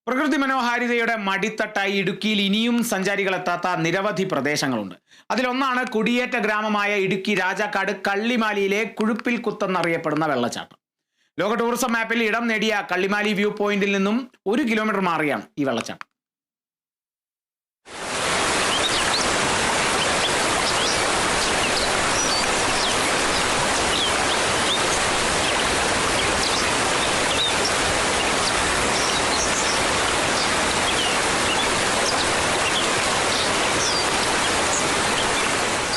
പ്രകൃതി മനോഹാരിതയുടെ മടിത്തട്ടായി ഇടുക്കിയിൽ ഇനിയും സഞ്ചാരികൾ എത്താത്ത നിരവധി പ്രദേശങ്ങളുണ്ട്. അതിലൊന്നാണ് കുടിയേറ്റ ഗ്രാമമായ ഇടുക്കി രാജാക്കാട് കള്ളിമാലിയിലെ കുഴുപ്പിൽ കുത്തെന്നറിയപ്പെടുന്ന വെള്ളച്ചാട്ടം. ലോക ടൂറിസം മാപ്പിൽ ഇടം നേടിയ കള്ളിമാലി വ്യൂ പോയിന്റിൽ നിന്നും 1 കിലോമീറ്റർ മാറിയാണ് ഈ വെള്ളച്ചാട്ടം.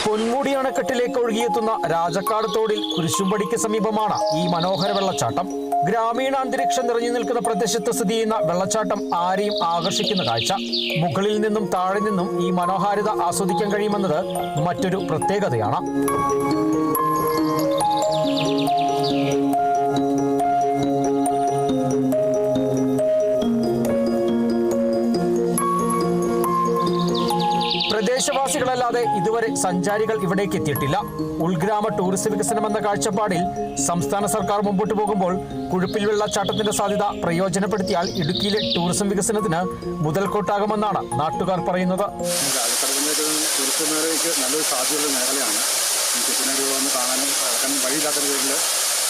പൊന്മുടി അണക്കെട്ടിലേക്ക് ഒഴുകിയെത്തുന്ന രാജക്കാട് തോടിൽ കുരിശുംപടിക്ക് സമീപമാണ് ഈ മനോഹര വെള്ളച്ചാട്ടം. ഗ്രാമീണ അന്തരീക്ഷം നിറഞ്ഞു നിൽക്കുന്ന പ്രദേശത്ത് സ്ഥിതി ചെയ്യുന്ന വെള്ളച്ചാട്ടം ആരെയും ആകർഷിക്കുന്ന കാഴ്ച. മുകളിൽ നിന്നും താഴെ നിന്നും ഈ മനോഹാരിത ആസ്വദിക്കാൻ കഴിയുമെന്നത് മറ്റൊരു പ്രത്യേകതയാണ്. പ്രദേശവാസികളല്ലാതെ ഇതുവരെ സഞ്ചാരികൾ ഇവിടേക്ക് എത്തിയിട്ടില്ല. ഉൾഗ്രാമ ടൂറിസ്റ്റ് വികസനം എന്ന കാഴ്ചപ്പാടിൽ സംസ്ഥാന സർക്കാർ മുമ്പോട്ട് പോകുമ്പോൾ കുഴുപ്പിൽ വെള്ളച്ചാട്ടത്തിന്റെ സാധ്യത പ്രയോജനപ്പെടുത്തിയാൽ ഇടുക്കിയിലെ ടൂറിസം വികസനത്തിന് മുതൽക്കൂട്ടാകുമെന്നാണ് നാട്ടുകാർ പറയുന്നത്. ടൂറിസ്റ്റ് മേഖലയ്ക്ക് നല്ലൊരു സാധ്യതയുള്ള മേഖലയാണ്. കുട്ടനാട് കാണാനും വഴിയില്ലാത്ത പേരിൽ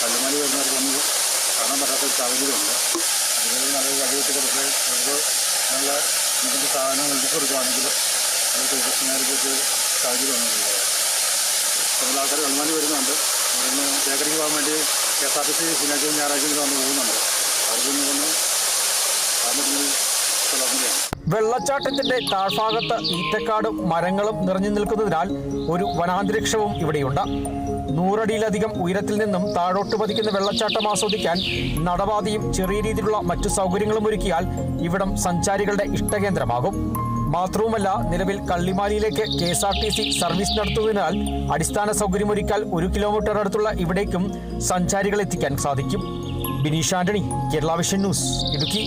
കള്ളിമാലി വരുന്നവർക്ക് വന്ന് കാണാൻ പറ്റാത്തൊരു സാഹചര്യമുണ്ട്. അതുപോലെ നല്ലൊരു വഴിവെട്ടി കൊടുത്ത് നല്ല എന്തെങ്കിലും സാധനങ്ങൾ എഴുതി കൊടുക്കുകയാണെങ്കിൽ അത് ടൂറിസ്റ്റ് മേഖലയ്ക്ക് സാഹചര്യമാണുള്ളത്. കൂടുതൽ ആൾക്കാർ കള്ളിമാലി വരുന്നുണ്ട്. അതിന് തേക്കടിക്ക് പോകാൻ വേണ്ടി KSRTC ശനിയാഴ്ചയും ഞായറാഴ്ചയും വന്ന് പോകുന്നുണ്ട്. അവർക്ക് വന്ന് വെള്ളച്ചാട്ടത്തിന്റെ താഴ്ഭാഗത്ത് ഈറ്റക്കാടും മരങ്ങളും നിറഞ്ഞു നിൽക്കുന്നതിനാൽ ഒരു വനാന്തരീക്ഷവും ഇവിടെയുണ്ട്. 100 അടിയിലധികം ഉയരത്തിൽ നിന്നും താഴോട്ട് പതിക്കുന്ന വെള്ളച്ചാട്ടം ആസ്വദിക്കാൻ നടപാതയും ചെറിയ രീതിയിലുള്ള മറ്റു സൗകര്യങ്ങളും ഒരുക്കിയാൽ ഇവിടം സഞ്ചാരികളുടെ ഇഷ്ടകേന്ദ്രമാകും. മാത്രവുമല്ല, നിലവിൽ കള്ളിമാലിയിലേക്ക് KSRTC സർവീസ് നടത്തുന്നതിനാൽ അടിസ്ഥാന സൗകര്യമൊരുക്കിയാൽ 1 കിലോമീറ്റർ അടുത്തുള്ള ഇവിടേക്കും സഞ്ചാരികൾ എത്തിക്കാൻ സാധിക്കും. Bineesh Antony, Kerala vision news, Idukki.